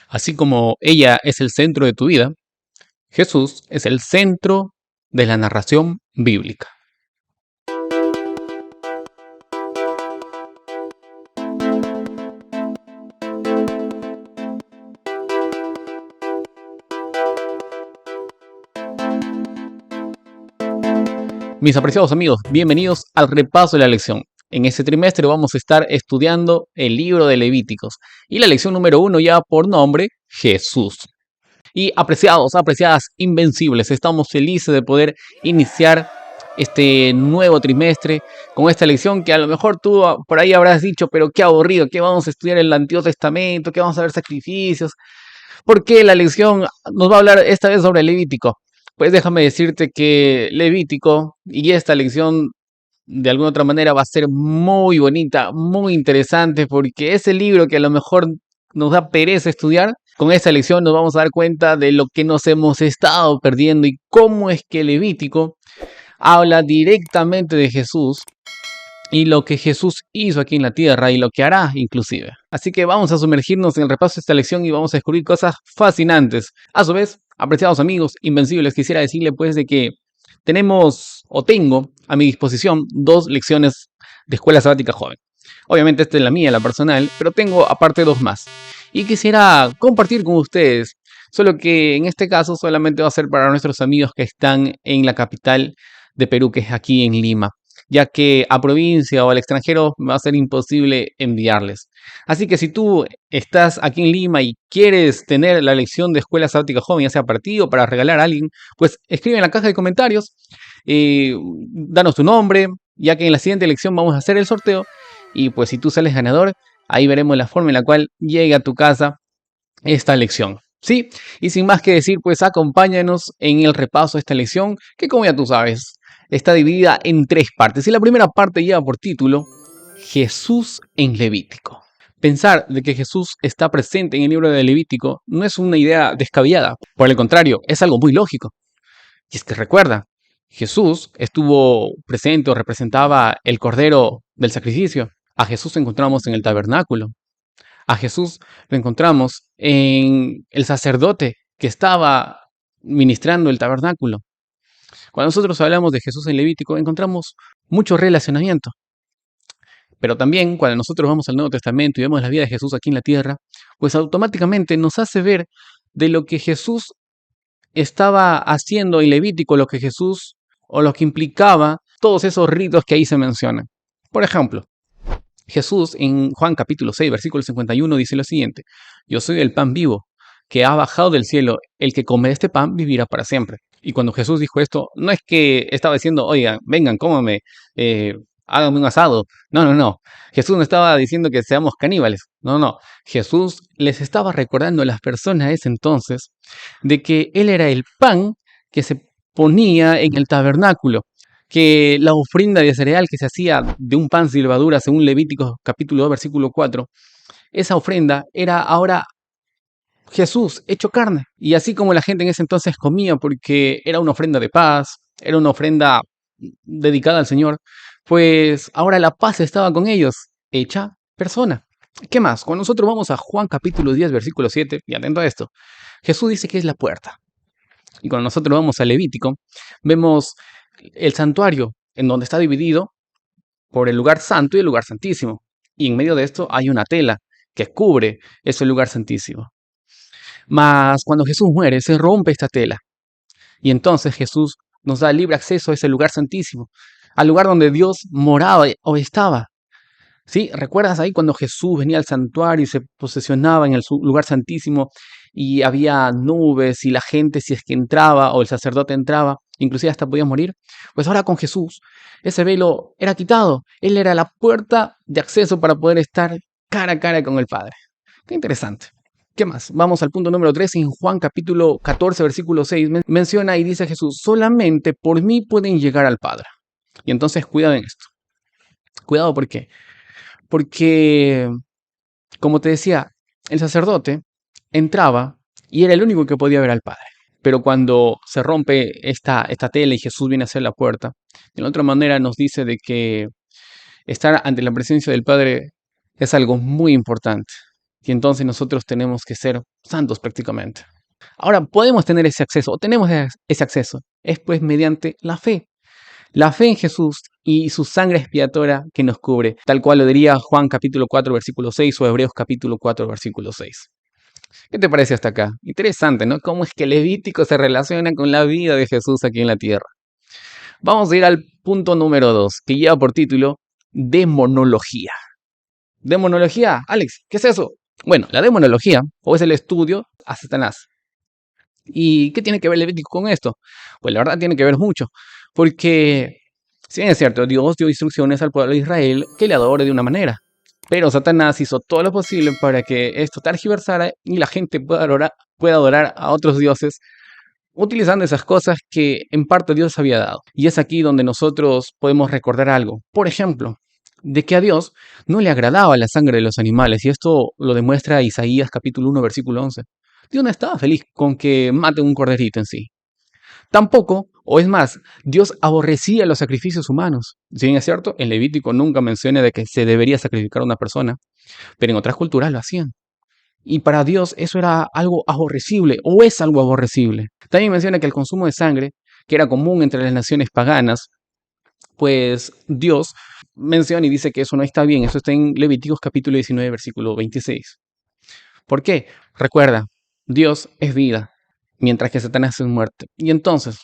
Así como ella es el centro de tu vida, Jesús es el centro de la narración bíblica. Mis apreciados amigos, bienvenidos al repaso de la lección. En este trimestre vamos a estar estudiando el libro de Levíticos y la lección número 1 ya por nombre, Jesús. Y apreciados, apreciadas, invencibles, estamos felices de poder iniciar este nuevo trimestre con esta lección que a lo mejor tú por ahí habrás dicho, pero qué aburrido, que vamos a estudiar el Antiguo Testamento, que vamos a ver sacrificios. ¿Por qué la lección nos va a hablar esta vez sobre Levítico? Pues déjame decirte que Levítico y esta lección de alguna otra manera va a ser muy bonita, muy interesante, porque ese libro que a lo mejor nos da pereza estudiar, con esta lección nos vamos a dar cuenta de lo que nos hemos estado perdiendo y cómo es que Levítico habla directamente de Jesús y lo que Jesús hizo aquí en la tierra y lo que hará inclusive. Así que vamos a sumergirnos en el repaso de esta lección y vamos a descubrir cosas fascinantes. A su vez, apreciados amigos invencibles, quisiera decirle pues de que tenemos o tengo a mi disposición 2 lecciones de Escuela Sabática Joven. Obviamente esta es la mía, la personal, pero tengo aparte 2 más. Y quisiera compartir con ustedes, solo que en este caso solamente va a ser para nuestros amigos que están en la capital de Perú, que es aquí en Lima, ya que a provincia o al extranjero me va a ser imposible enviarles. Así que si tú estás aquí en Lima y quieres tener la lección de Escuela Sabática Joven, ya sea para ti o para regalar a alguien, pues escribe en la caja de comentarios, danos tu nombre, ya que en la siguiente lección vamos a hacer el sorteo y pues si tú sales ganador, ahí veremos la forma en la cual llegue a tu casa esta lección. ¿Sí? Y sin más que decir, pues acompáñanos en el repaso de esta lección, que como ya tú sabes, está dividida en 3 partes. Y la primera parte lleva por título Jesús en Levítico. Pensar de que Jesús está presente en el libro de Levítico no es una idea descabellada. Por el contrario, es algo muy lógico. Y es que recuerda, Jesús estuvo presente o representaba el cordero del sacrificio. A Jesús encontramos en el tabernáculo. A Jesús lo encontramos en el sacerdote que estaba ministrando el tabernáculo. Cuando nosotros hablamos de Jesús en Levítico, encontramos mucho relacionamiento. Pero también cuando nosotros vamos al Nuevo Testamento y vemos la vida de Jesús aquí en la tierra, pues automáticamente nos hace ver de lo que Jesús estaba haciendo en Levítico, lo que Jesús o lo que implicaba todos esos ritos que ahí se mencionan. Por ejemplo, Jesús en Juan capítulo 6, versículo 51 dice lo siguiente: yo soy el pan vivo que ha bajado del cielo, el que come este pan vivirá para siempre. Y cuando Jesús dijo esto, no es que estaba diciendo, oigan, vengan, cómame, háganme un asado. No, no, no. Jesús no estaba diciendo que seamos caníbales. No, no. Jesús les estaba recordando a las personas de ese entonces de que Él era el pan que se ponía en el tabernáculo, que la ofrenda de cereal que se hacía de un pan sin levadura, según Levítico capítulo 2, versículo 4, esa ofrenda era ahora Jesús hecho carne. Y así como la gente en ese entonces comía porque era una ofrenda de paz, era una ofrenda dedicada al Señor, pues ahora la paz estaba con ellos, hecha persona. ¿Qué más? Cuando nosotros vamos a Juan capítulo 10, versículo 7, y atento a esto, Jesús dice que es la puerta. Y cuando nosotros vamos a Levítico, vemos el santuario en donde está dividido por el lugar santo y el lugar santísimo. Y en medio de esto hay una tela que cubre ese lugar santísimo. Mas cuando Jesús muere, se rompe esta tela. Y entonces Jesús nos da libre acceso a ese lugar santísimo, al lugar donde Dios moraba o estaba. ¿Sí? ¿Recuerdas ahí cuando Jesús venía al santuario y se posesionaba en el lugar santísimo y había nubes y la gente, si es que entraba o el sacerdote entraba, inclusive hasta podía morir? Pues ahora con Jesús ese velo era quitado. Él era la puerta de acceso para poder estar cara a cara con el Padre. Qué interesante. ¿Qué más? Vamos al punto número 3. En Juan capítulo 14, versículo 6, menciona y dice Jesús: solamente por mí pueden llegar al Padre. Y entonces cuidado en esto. Cuidado, ¿por qué? Porque, como te decía, el sacerdote entraba y era el único que podía ver al Padre. Pero cuando se rompe esta tela y Jesús viene a hacer la puerta, de la otra manera nos dice de que estar ante la presencia del Padre es algo muy importante. Y entonces nosotros tenemos que ser santos prácticamente. Ahora, podemos tener ese acceso, o tenemos ese acceso, es pues mediante la fe. La fe en Jesús y su sangre expiatoria que nos cubre, tal cual lo diría Juan capítulo 4, versículo 6 o Hebreos capítulo 4, versículo 6. ¿Qué te parece hasta acá? Interesante, ¿no? Cómo es que Levítico se relaciona con la vida de Jesús aquí en la tierra. Vamos a ir al punto número 2, que lleva por título Demonología. ¿Demonología? Alex, ¿qué es eso? Bueno, la demonología, o es el estudio a Satanás. ¿Y qué tiene que ver Levítico con esto? Pues la verdad tiene que ver mucho, porque si bien es cierto, Dios dio instrucciones al pueblo de Israel que le adore de una manera, pero Satanás hizo todo lo posible para que esto tergiversara y la gente pueda adorar a otros dioses utilizando esas cosas que en parte Dios había dado. Y es aquí donde nosotros podemos recordar algo. Por ejemplo, de que a Dios no le agradaba la sangre de los animales, y esto lo demuestra Isaías capítulo 1, versículo 11. Dios no estaba feliz con que mate un corderito en sí. Tampoco, o es más, Dios aborrecía los sacrificios humanos. Si bien es cierto, en Levítico nunca menciona de que se debería sacrificar a una persona, pero en otras culturas lo hacían. Y para Dios eso era algo aborrecible, o es algo aborrecible. También menciona que el consumo de sangre, que era común entre las naciones paganas, pues Dios menciona y dice que eso no está bien. Eso está en Levíticos capítulo 19, versículo 26. ¿Por qué? Recuerda, Dios es vida, mientras que Satanás es muerte. Y entonces,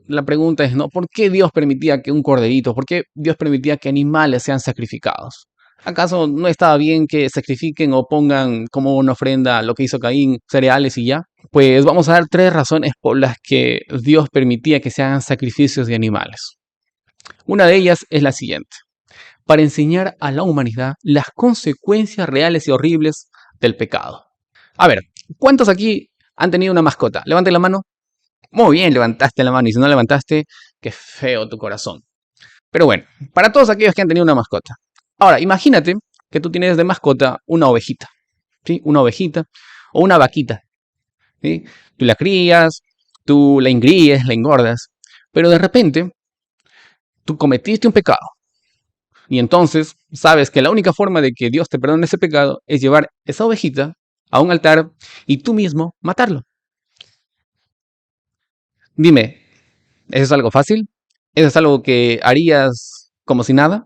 la pregunta es, ¿no? ¿Por qué Dios permitía que un corderito, por qué Dios permitía que animales sean sacrificados? ¿Acaso no estaba bien que sacrifiquen o pongan como una ofrenda lo que hizo Caín, cereales y ya? Pues vamos a dar 3 razones por las que Dios permitía que se hagan sacrificios de animales. Una de ellas es la siguiente: para enseñar a la humanidad las consecuencias reales y horribles del pecado. A ver, ¿cuántos aquí han tenido una mascota? Levanten la mano. Muy bien, levantaste la mano. Y si no levantaste, qué feo tu corazón. Pero bueno, para todos aquellos que han tenido una mascota. Ahora, imagínate que tú tienes de mascota una ovejita. ¿Sí? Una ovejita o una vaquita. ¿Sí? Tú la crías, tú la ingríes, la engordas. Pero de repente, tú cometiste un pecado. Y entonces sabes que la única forma de que Dios te perdone ese pecado es llevar esa ovejita a un altar y tú mismo matarlo. Dime, ¿eso es algo fácil? ¿Eso es algo que harías como si nada?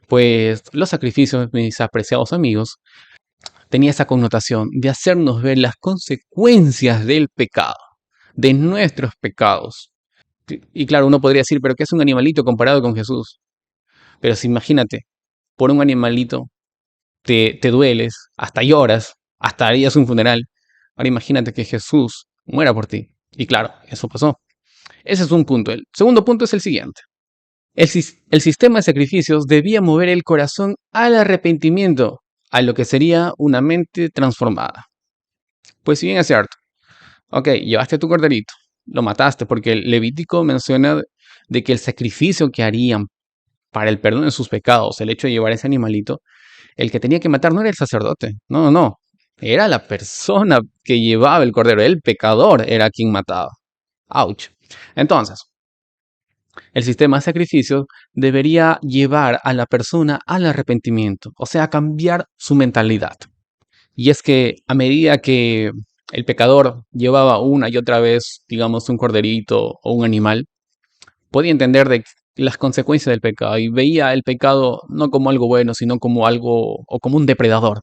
Pues los sacrificios, mis apreciados amigos, tenía esa connotación de hacernos ver las consecuencias del pecado, de nuestros pecados. Y claro, uno podría decir, pero ¿qué es un animalito comparado con Jesús? Pero si imagínate, por un animalito te dueles, hasta lloras, hasta harías un funeral. Ahora imagínate que Jesús muera por ti. Y claro, eso pasó. Ese es un punto. El segundo punto es el siguiente. El sistema de sacrificios debía mover el corazón al arrepentimiento, a lo que sería una mente transformada. Pues si bien es cierto, ok, llevaste tu corderito, lo mataste, porque el Levítico menciona de que el sacrificio que harían para el perdón de sus pecados, el hecho de llevar ese animalito, el que tenía que matar no era el sacerdote, no, no, era la persona que llevaba el cordero, el pecador era quien mataba. Ouch. Entonces, el sistema de sacrificios debería llevar a la persona al arrepentimiento, o sea, a cambiar su mentalidad. Y es que a medida que el pecador llevaba una y otra vez, digamos, un corderito o un animal, podía entender de las consecuencias del pecado y veía el pecado no como algo bueno, sino como algo o como un depredador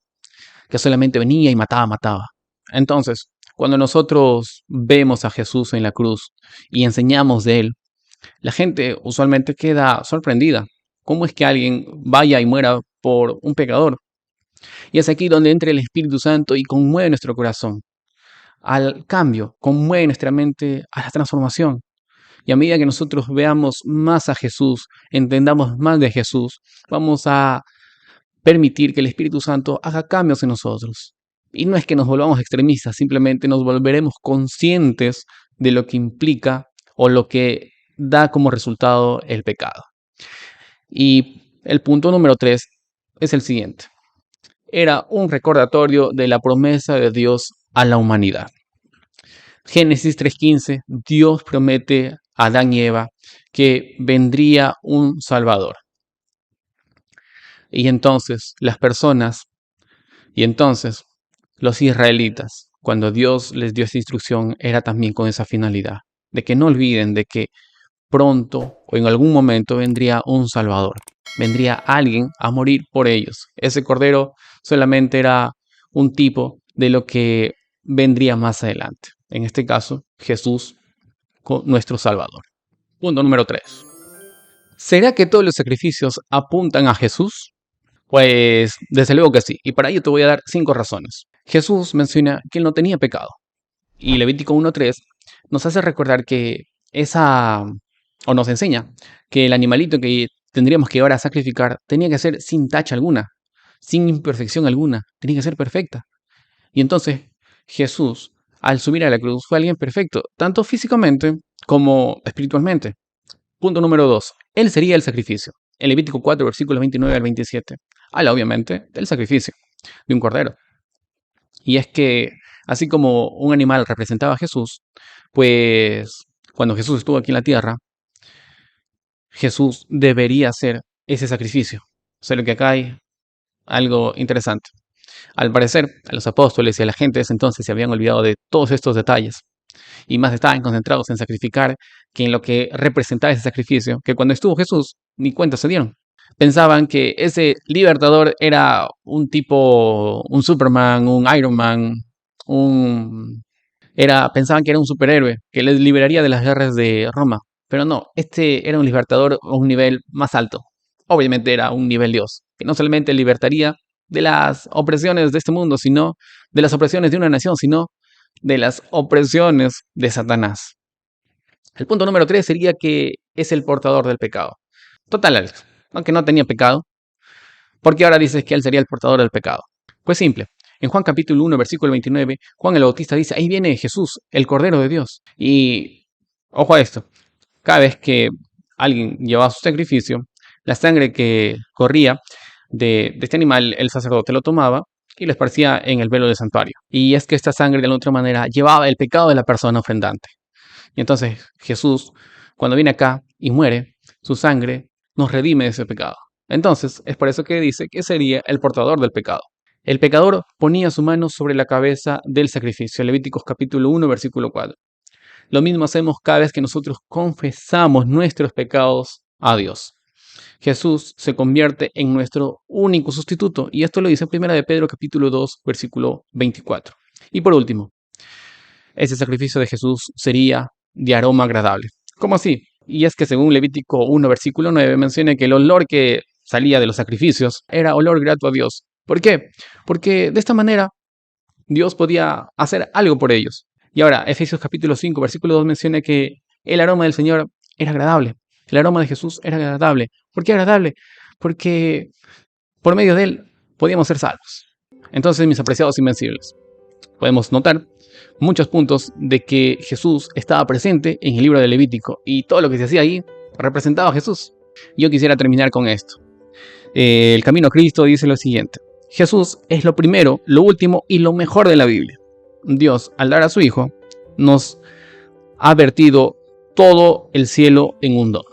que solamente venía y mataba, mataba. Entonces, cuando nosotros vemos a Jesús en la cruz y enseñamos de él, la gente usualmente queda sorprendida. ¿Cómo es que alguien vaya y muera por un pecador? Y es aquí donde entra el Espíritu Santo y conmueve nuestro corazón al cambio, conmueve nuestra mente a la transformación. Y a medida que nosotros veamos más a Jesús, entendamos más de Jesús, vamos a permitir que el Espíritu Santo haga cambios en nosotros. Y no es que nos volvamos extremistas, simplemente nos volveremos conscientes de lo que implica o lo que da como resultado el pecado. Y el punto número 3 es el siguiente. Era un recordatorio de la promesa de Dios a la humanidad. Génesis 3:15, Dios promete a Adán y Eva que vendría un Salvador. Y entonces las personas Y entonces, los israelitas, cuando Dios les dio esa instrucción, era también con esa finalidad, de que no olviden de que pronto o en algún momento vendría un Salvador, vendría alguien a morir por ellos. Ese cordero solamente era un tipo de lo que vendría más adelante. En este caso, Jesús, nuestro Salvador. Punto número 3. ¿Será que todos los sacrificios apuntan a Jesús? Pues desde luego que sí, y para ello te voy a dar 5 razones. Jesús menciona que él no tenía pecado, y Levítico 1:3 nos hace recordar que o nos enseña que el animalito que tendríamos que ahora sacrificar tenía que ser sin tacha alguna, sin imperfección alguna, tenía que ser perfecta. Y entonces Jesús, al subir a la cruz, fue alguien perfecto, tanto físicamente como espiritualmente. Punto número 2. Él sería el sacrificio. En Levítico 4, versículos 29 al 27. Habla obviamente del sacrificio de un cordero. Y es que, así como un animal representaba a Jesús, pues cuando Jesús estuvo aquí en la tierra, Jesús debería hacer ese sacrificio. Solo que acá hay algo interesante. Al parecer, a los apóstoles y a la gente de ese entonces se habían olvidado de todos estos detalles y más estaban concentrados en sacrificar que en lo que representaba ese sacrificio, que cuando estuvo Jesús ni cuenta se dieron. Pensaban que ese libertador era un tipo, un Superman, un Iron Man, pensaban que era un superhéroe, que les liberaría de las guerras de Roma. Pero no, este era un libertador a un nivel más alto. Obviamente era un nivel Dios, que no solamente libertaría de las opresiones de este mundo, sino de las opresiones de una nación, sino de las opresiones de Satanás. El punto número 3 sería que es el portador del pecado. Total, Alex, aunque no tenía pecado, ¿por qué ahora dices que él sería el portador del pecado? Pues simple. En Juan capítulo 1, versículo 29, Juan el Bautista dice, ahí viene Jesús, el Cordero de Dios. Y ojo a esto, cada vez que alguien llevaba su sacrificio, la sangre que corría de este animal, el sacerdote lo tomaba y lo esparcía en el velo del santuario. Y es que esta sangre de alguna otra manera llevaba el pecado de la persona ofrendante. Y entonces Jesús, cuando viene acá y muere, su sangre nos redime de ese pecado. Entonces es por eso que dice que sería el portador del pecado. El pecador ponía su mano sobre la cabeza del sacrificio. Levíticos capítulo 1, versículo 4. Lo mismo hacemos cada vez que nosotros confesamos nuestros pecados a Dios. Jesús se convierte en nuestro único sustituto. Y esto lo dice en 1 de Pedro capítulo 2, versículo 24. Y por último, ese sacrificio de Jesús sería de aroma agradable. ¿Cómo así? Y es que según Levítico 1, versículo 9, menciona que el olor que salía de los sacrificios era olor grato a Dios. ¿Por qué? Porque de esta manera Dios podía hacer algo por ellos. Y ahora, Efesios capítulo 5, versículo 2 menciona que el aroma del Señor era agradable. El aroma de Jesús era agradable. ¿Por qué agradable? Porque por medio de él podíamos ser salvos. Entonces, mis apreciados invencibles, podemos notar muchos puntos de que Jesús estaba presente en el libro de Levítico y todo lo que se hacía ahí representaba a Jesús. Yo quisiera terminar con esto. El Camino a Cristo dice lo siguiente: Jesús es lo primero, lo último y lo mejor de la Biblia. Dios, al dar a su Hijo, nos ha vertido todo el cielo en un don.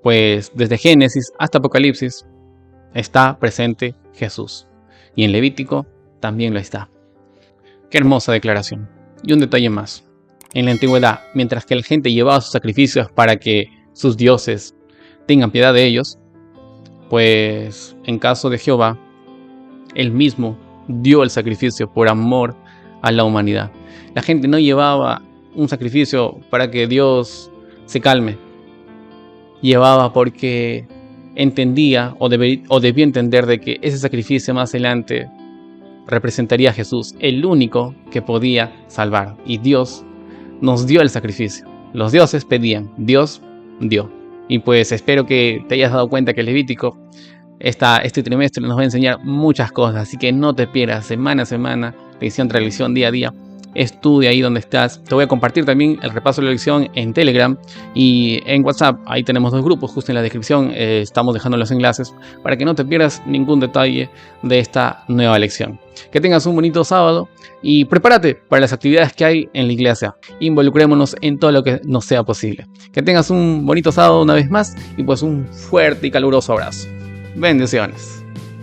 Pues desde Génesis hasta Apocalipsis está presente Jesús. Y en Levítico también lo está. Qué hermosa declaración. Y un detalle más. En la antigüedad, mientras que la gente llevaba sus sacrificios para que sus dioses tengan piedad de ellos, pues en caso de Jehová, él mismo dio el sacrificio por amor a la humanidad. La gente no llevaba un sacrificio para que Dios se calme. Llevaba porque entendía o debía entender de que ese sacrificio más adelante representaría a Jesús, el único que podía salvar. Y Dios nos dio el sacrificio. Los dioses pedían, Dios dio. Y pues espero que te hayas dado cuenta que el Levítico este trimestre nos va a enseñar muchas cosas, así que no te pierdas semana a semana, lección tras lección, día a día. Estudia ahí donde estás. Te voy a compartir también el repaso de la lección en Telegram y en WhatsApp. Ahí tenemos 2 grupos, justo en la descripción estamos dejando los enlaces para que no te pierdas ningún detalle de esta nueva lección. Que tengas un bonito sábado y prepárate para las actividades que hay en la iglesia. Involucrémonos en todo lo que nos sea posible. Que tengas un bonito sábado una vez más y pues un fuerte y caluroso abrazo. Bendiciones.